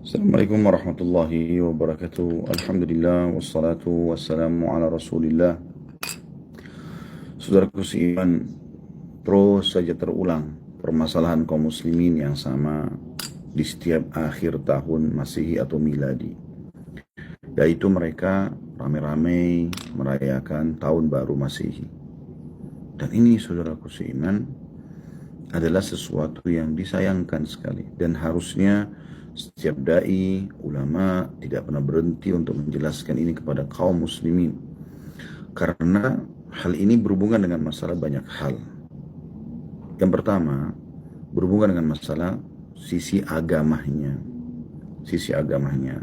Assalamualaikum warahmatullahi wabarakatuh. Alhamdulillah wassalatu wassalamu ala Rasulillah. Saudaraku seiman, terus saja terulang permasalahan kaum muslimin yang sama di setiap akhir tahun Masehi atau Miladi, yaitu mereka ramai-ramai merayakan tahun baru Masehi. Dan ini saudaraku seiman adalah sesuatu yang disayangkan sekali, dan harusnya setiap dai, ulama tidak pernah berhenti untuk menjelaskan ini kepada kaum muslimin. Karena hal ini berhubungan dengan masalah banyak hal. Yang pertama, berhubungan dengan masalah sisi agamanya. Sisi agamanya.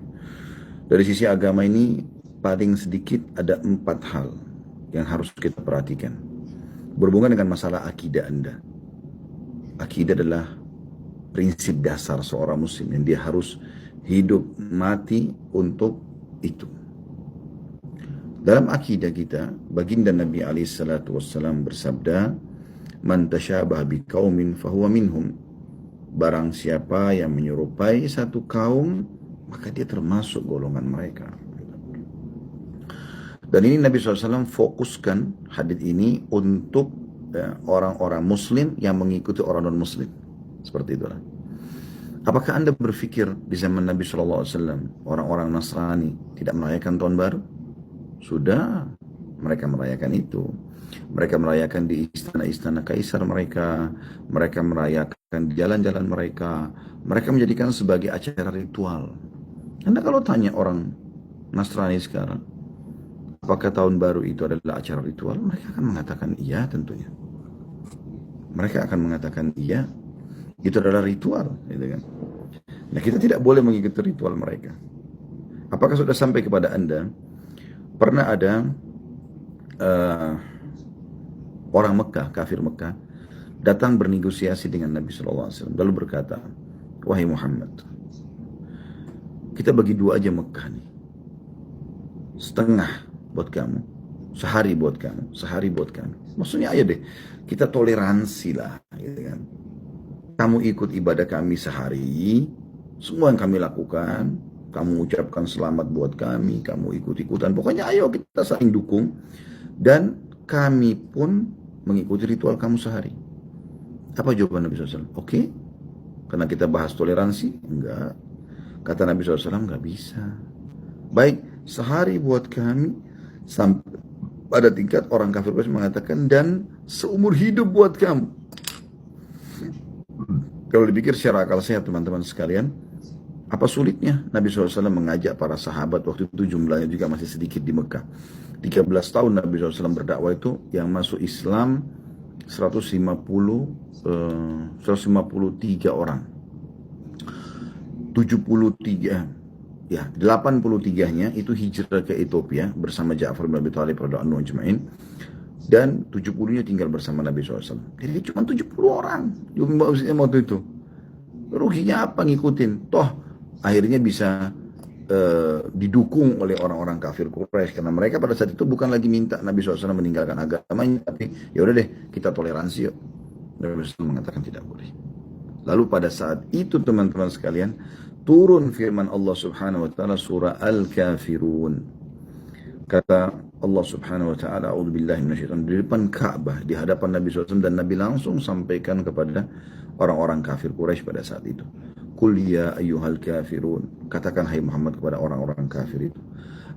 Dari sisi agama ini paling sedikit ada 4 hal yang harus kita perhatikan. Berhubungan dengan masalah akidah Anda. Akidah adalah prinsip dasar seorang muslim yang dia harus hidup mati untuk itu. Dalam akidah kita, baginda Nabi SAW bersabda, "Man tasyabaha biqaumin fahuwa minhum." Barang siapa yang menyerupai satu kaum, maka dia termasuk golongan mereka. Dan ini Nabi SAW fokuskan hadits ini untuk orang-orang muslim yang mengikuti orang non-muslim. Seperti itulah. Apakah Anda berpikir di zaman Nabi SAW orang-orang Nasrani tidak merayakan tahun baru? Sudah, mereka merayakan itu. Mereka merayakan di istana-istana kaisar mereka. Mereka merayakan di jalan-jalan mereka. Mereka menjadikan sebagai acara ritual. Anda kalau tanya orang Nasrani sekarang, apakah tahun baru itu adalah acara ritual? Mereka akan mengatakan iya tentunya. Mereka akan mengatakan iya. Itu adalah ritual, gitu kan. Nah, kita tidak boleh mengikuti ritual mereka. Apakah sudah sampai kepada Anda? Pernah ada orang Mekah, kafir Mekah, datang bernegosiasi dengan Nabi SAW, lalu berkata, "Wahai Muhammad, kita bagi 2 aja Mekah nih. Setengah buat kamu, sehari buat kamu, sehari buat kami." Maksudnya ayo deh, kita toleransi lah, gitu kan. Kamu ikut ibadah kami sehari, semua yang kami lakukan, kamu ucapkan selamat buat kami, kamu ikut-ikutan. Pokoknya ayo kita saling dukung. Dan kami pun mengikuti ritual kamu sehari. Apa jawaban Nabi SAW? Oke. Karena kita bahas toleransi? Enggak. Kata Nabi SAW, enggak bisa. Baik, sehari buat kami, sampai pada tingkat orang kafir mengatakan, dan seumur hidup buat kamu. Kalau dipikir secara akal sehat teman-teman sekalian, apa sulitnya Nabi SAW mengajak para sahabat, waktu itu jumlahnya juga masih sedikit di Mekah. 13 tahun Nabi SAW berdakwah itu, yang masuk Islam 153 orang. 73, ya 83-nya itu hijrah ke Ethiopia bersama Ja'far bin Abi Thalib radhiyallahu anhu ajma'in. Dan 70-nya tinggal bersama Nabi SAW. Jadi cuma 70 orang waktu itu. Ruginya apa ngikutin? Toh akhirnya bisa didukung oleh orang-orang kafir Quraisy, karena mereka pada saat itu bukan lagi minta Nabi SAW meninggalkan agamanya, tapi ya udah deh kita toleransi yuk. Nabi SAW mengatakan tidak boleh. Lalu pada saat itu teman-teman sekalian, turun firman Allah Subhanahu wa taala surah Al-Kafirun. Kata Allah Subhanahu wa taala, "A'udzubillahi minasyaitonir rajim," di depan Ka'bah, di hadapan Nabi SAW, dan Nabi langsung sampaikan kepada orang-orang kafir Quraisy pada saat itu. "Qul ya ayyuhal kafirun," katakan hai Muhammad kepada orang-orang kafir itu,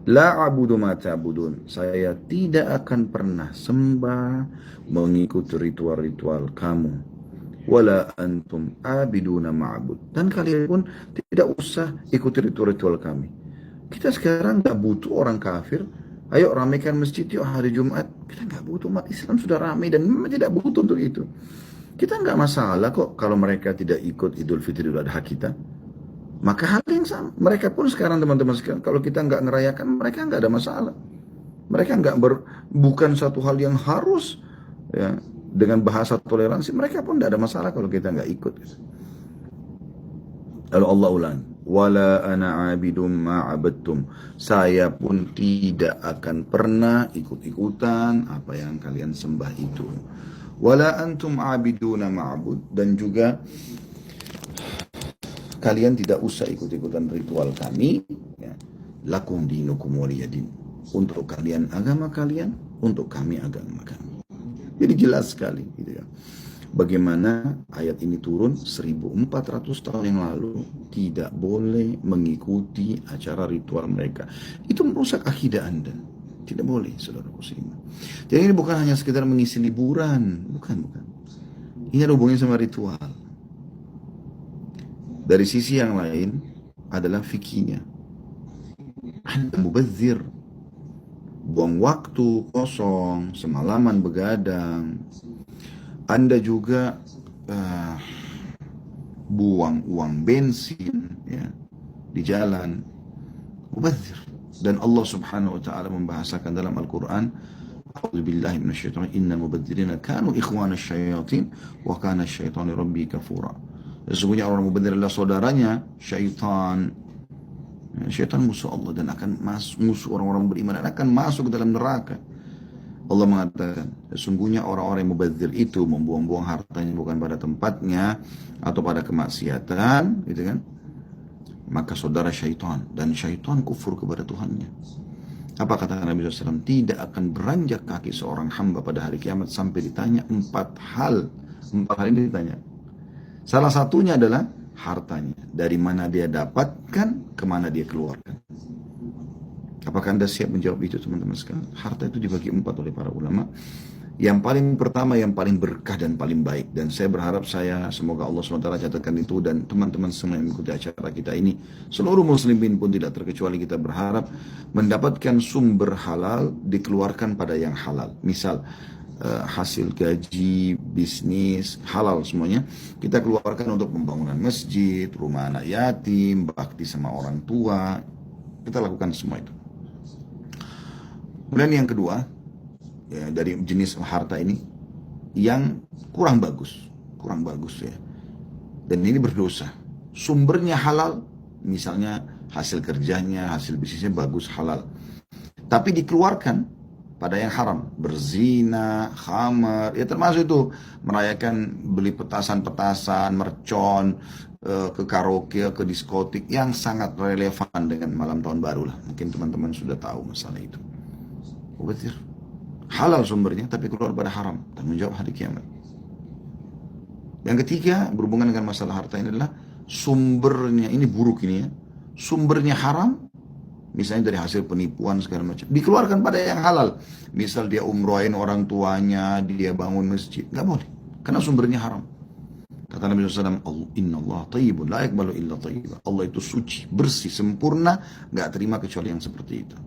"La a'budu ma ta'budun," saya tidak akan pernah sembah mengikuti ritual-ritual kamu. "Wala antum abiduna ma'bud," dan kalian pun tidak usah ikuti ritual-ritual kami. Kita sekarang gak butuh orang kafir. Ayo ramaikan masjid yuk hari Jumat. Kita gak butuh, umat Islam sudah ramai dan memang tidak butuh untuk itu. Kita gak masalah kok kalau mereka tidak ikut Idul Fitri Idul Adha kita. Maka hal yang sama, mereka pun sekarang teman-teman sekalian, kalau kita gak ngerayakan, mereka gak ada masalah. Mereka bukan satu hal yang harus, ya, dengan bahasa toleransi, mereka pun gak ada masalah kalau kita gak ikut. Lalu Allah ulang, "Wala ana abidum ma'abadtum," saya pun tidak akan pernah ikut-ikutan apa yang kalian sembah itu. "Wala antum abiduna ma'bud," dan juga kalian tidak usah ikut-ikutan ritual kami, ya. Lakum dinukum waliyadin. Untuk kalian agama kalian, untuk kami agama kami. Jadi jelas sekali gitu ya. Bagaimana ayat ini turun 1400 tahun yang lalu, tidak boleh mengikuti acara ritual mereka. Itu merusak akidah Anda. Tidak boleh, saudaraku seiman. Jadi ini bukan hanya sekedar mengisi liburan, bukan. Ini ada hubungannya sama ritual. Dari sisi yang lain adalah fikihnya. Anda mubazir, buang waktu kosong, semalaman begadang. Anda juga buang uang bensin ya, di jalan. Mubazir. Dan Allah subhanahu wa ta'ala membahasakan dalam Al-Quran, A'udzubillahi minasyaitonir rajim, innal mubadzirina kanu ikhwanasy syayatin wa kana asyaitanu rabbi kafura. Sesungguhnya orang mubadzir adalah saudaranya syaitan. Syaitan musuh Allah dan akan musuh orang-orang beriman dan akan masuk ke dalam neraka. Allah mengatakan, sesungguhnya orang-orang yang mubadzir itu membuang-buang hartanya bukan pada tempatnya atau pada kemaksiatan, gitu kan? Maka saudara syaitan, dan syaitan kufur kepada Tuhannya. Apa kata Nabi SAW? Tidak akan beranjak kaki seorang hamba pada hari kiamat sampai ditanya 4 hal. 4 hal ini ditanya. Salah satunya adalah hartanya. Dari mana dia dapatkan, kemana dia keluarkan. Apakah Anda siap menjawab itu, teman-teman sekalian? Harta itu dibagi 4 oleh para ulama. Yang paling pertama, yang paling berkah dan paling baik. Dan saya berharap semoga Allah SWT catatkan itu, dan teman-teman semua yang mengikuti acara kita ini, seluruh muslimin pun tidak terkecuali, kita berharap mendapatkan sumber halal dikeluarkan pada yang halal. Misal, hasil gaji, bisnis, halal semuanya, kita keluarkan untuk pembangunan masjid, rumah anak yatim, bakti sama orang tua. Kita lakukan semua itu. Kemudian yang kedua, ya, dari jenis harta ini yang kurang bagus ya, dan ini berdosa. Sumbernya halal, misalnya hasil kerjanya, hasil bisnisnya bagus, halal, tapi dikeluarkan pada yang haram, berzina, khamar, ya termasuk itu merayakan, beli petasan-petasan, mercon, ke karaoke, ke diskotik, yang sangat relevan dengan malam tahun baru lah. Mungkin teman-teman sudah tahu masalah itu. Betul. Halal sumbernya, tapi keluar pada haram, dan menjawab hari kiamat. Yang ketiga, berhubungan dengan masalah harta ini adalah sumbernya, ini buruk ini ya, sumbernya haram, misalnya dari hasil penipuan segala macam, dikeluarkan pada yang halal. Misal dia umrohin orang tuanya, dia bangun masjid, nggak boleh, karena sumbernya haram. Kata Nabi SAW, Inna Allah tayyibun, la yakbalu illa tayyiban. Allah itu suci, bersih, sempurna, nggak terima kecuali yang seperti itu.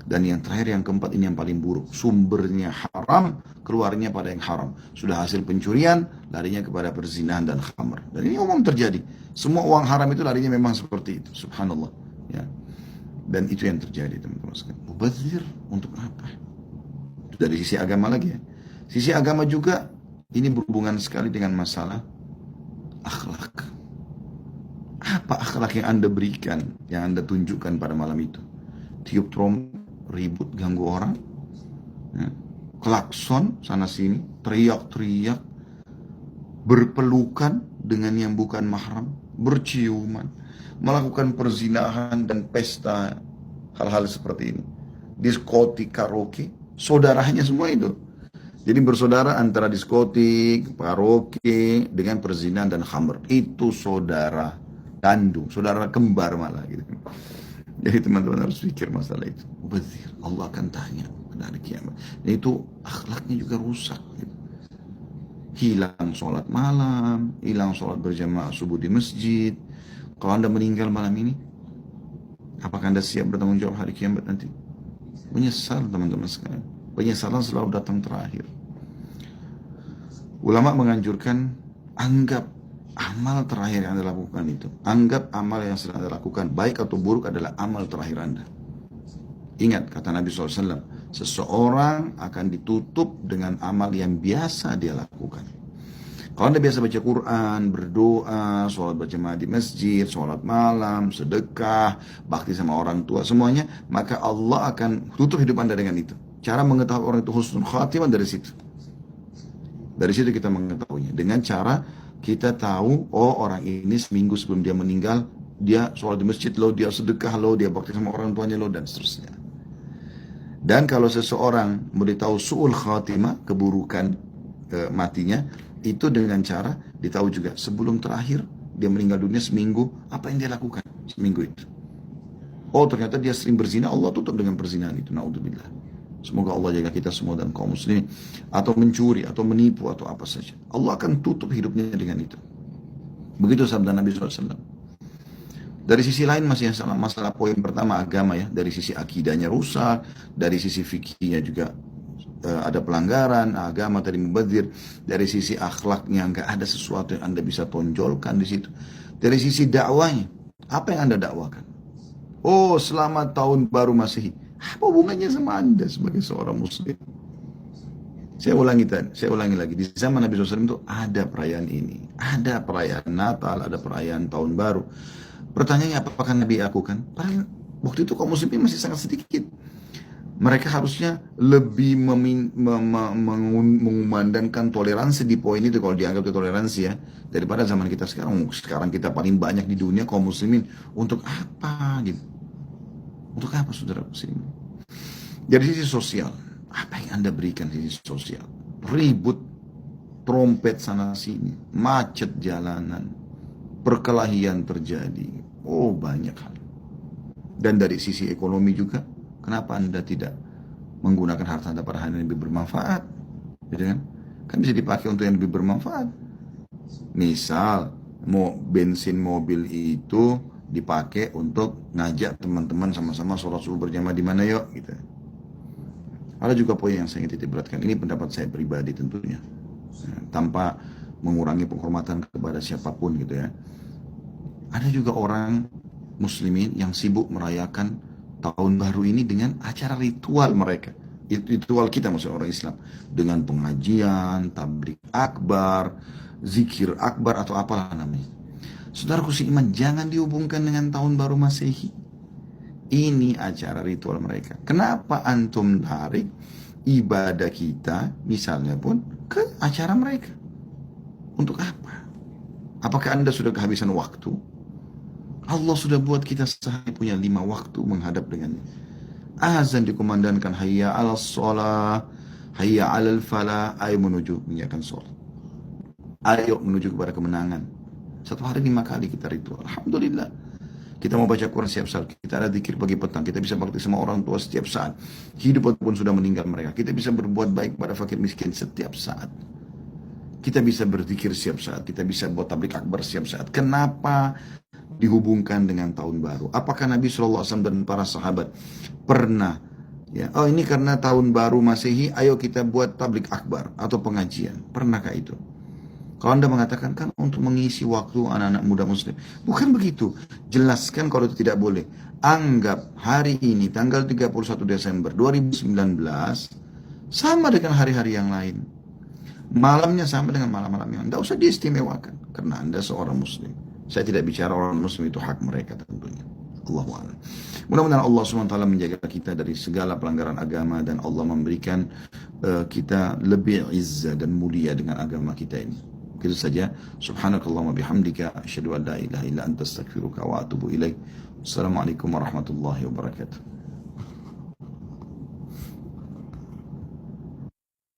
Dan yang terakhir, yang keempat, ini yang paling buruk. Sumbernya haram, keluarnya pada yang haram. Sudah hasil pencurian, larinya kepada perzinahan dan khamr. Dan ini umum terjadi. Semua uang haram itu larinya memang seperti itu. Subhanallah. Ya. Dan itu yang terjadi, teman-teman sekalian. Mubazir untuk apa? Itu dari sisi agama lagi ya. Sisi agama juga, ini berhubungan sekali dengan masalah akhlak. Apa akhlak yang Anda berikan, yang Anda tunjukkan pada malam itu? Tiup trompet, ribut, ganggu orang, ya, klakson sana sini, teriak-teriak, berpelukan dengan yang bukan mahram, berciuman, melakukan perzinahan dan pesta, hal-hal seperti ini, diskotik, karaoke, saudaranya semua itu. Jadi bersaudara antara diskotik, karaoke dengan perzinahan dan khamr, itu saudara kandung, saudara kembar malah gitu. Jadi teman-teman harus pikir masalah itu. Mubazir, Allah akan tanya pada hari kiamat. Dan itu akhlaknya juga rusak. Gitu. Hilang sholat malam, hilang sholat berjamaah subuh di masjid. Kalau Anda meninggal malam ini, apakah Anda siap bertanggung jawab hari kiamat nanti? Menyesal, teman-teman sekalian. Penyesalan selalu datang terakhir. Ulama menganjurkan, anggap amal terakhir yang Anda lakukan itu, anggap amal yang sedang Anda lakukan, baik atau buruk, adalah amal terakhir Anda. Ingat kata Nabi SAW, seseorang akan ditutup dengan amal yang biasa dia lakukan. Kalau Anda biasa baca Quran, berdoa, sholat berjamaah di masjid, sholat malam, sedekah, bakti sama orang tua, semuanya, maka Allah akan tutup hidup Anda dengan itu. Cara mengetahui orang itu husnul khatimah dari situ. Dari situ kita mengetahuinya, dengan cara kita tahu, oh orang ini seminggu sebelum dia meninggal, dia sholat di masjid loh, dia sedekah loh, dia bakti sama orang tuanya loh, dan seterusnya. Dan kalau seseorang memberitahu su'ul khatimah, keburukan matinya, itu dengan cara ditahu juga sebelum terakhir dia meninggal dunia seminggu, apa yang dia lakukan seminggu itu. Oh ternyata dia sering berzina, Allah tutup dengan perzinahan itu, naudzubillah. Semoga Allah jaga kita semua dan kaum muslimin. Atau mencuri, atau menipu, atau apa saja. Allah akan tutup hidupnya dengan itu. Begitu sabda Nabi SAW. Dari sisi lain masih yang salah, masalah poin pertama agama ya. Dari sisi akidahnya rusak, dari sisi fikihnya juga ada pelanggaran, agama tadi mubadzir. Dari sisi akhlaknya nggak ada sesuatu yang Anda bisa tonjolkan di situ. Dari sisi dakwanya, apa yang Anda dakwakan? Oh, selamat tahun baru Masehi. Apa hubungannya sama Anda sebagai seorang muslim? Saya ulangi lagi. Di zaman Nabi SAW itu ada perayaan ini. Ada perayaan Natal, ada perayaan tahun baru. Pertanyaannya apakah Nabi lakukan? Padahal waktu itu kaum muslimin masih sangat sedikit. Mereka harusnya lebih mengumandangkan toleransi di poin itu kalau dianggap itu toleransi ya. Daripada zaman kita sekarang. Sekarang kita paling banyak di dunia kaum muslimin. Untuk apa gitu? Untuk apa saudara muslimin? Dari sisi sosial, apa yang Anda berikan di sisi sosial? Ribut, trompet sana sini, macet jalanan, perkelahian terjadi. Oh banyak hal. Dan dari sisi ekonomi juga, kenapa Anda tidak menggunakan harta Anda pada hal yang lebih bermanfaat? Gitu kan? Kan bisa dipakai untuk yang lebih bermanfaat. Misal, bensin mobil itu dipakai untuk ngajak teman-teman sama-sama sholat subuh berjamaah di mana yuk gitu. Ada juga poin yang saya ingin titik beratkan. Ini pendapat saya pribadi tentunya. Tanpa mengurangi penghormatan kepada siapapun gitu ya. Ada juga orang muslimin yang sibuk merayakan tahun baru ini dengan acara ritual mereka. Ritual kita maksudnya orang Islam. Dengan pengajian, tablik akbar, zikir akbar atau apalah namanya. Saudaraku seiman, jangan dihubungkan dengan tahun baru Masehi. Ini acara ritual mereka. Kenapa antum tarik ibadah kita, misalnya pun, ke acara mereka? Untuk apa? Apakah Anda sudah kehabisan waktu? Allah sudah buat kita sehari punya 5 waktu menghadap dengannya. Azan dikumandangkan, hayya ala sholah, hayya ala falah, ayo menuju menyiapkan sholat. Ayo menuju kepada kemenangan. Satu hari 5 kali kita ritual. Alhamdulillah. Kita mau baca Quran setiap saat. Kita ada zikir pagi petang. Kita bisa bakti sama orang tua setiap saat. Hidup pun sudah meninggal mereka. Kita bisa berbuat baik pada fakir miskin setiap saat. Kita bisa berzikir setiap saat. Kita bisa buat tablik akbar setiap saat. Kenapa dihubungkan dengan tahun baru? Apakah Nabi SAW dan para sahabat pernah ya, oh ini karena tahun baru Masehi, ayo kita buat tablik akbar atau pengajian? Pernahkah itu? Kalau Anda mengatakan kan untuk mengisi waktu anak-anak muda muslim. Bukan begitu. Jelaskan kalau itu tidak boleh. Anggap hari ini tanggal 31 Desember 2019 sama dengan hari-hari yang lain. Malamnya sama dengan malam-malam yang lain. Tidak usah diistimewakan. Karena Anda seorang muslim. Saya tidak bicara orang muslim itu hak mereka tentunya. Allahu a'lam. Mudah-mudahan Allah SWT menjaga kita dari segala pelanggaran agama. Dan Allah memberikan kita lebih izzah dan mulia dengan agama kita ini. Begitu saja. Subhanakallahumma bihamdika asyhadu an la ilaha illa anta astaghfiruka wa atubu ilaik. Assalamualaikum warahmatullahi wabarakatuh.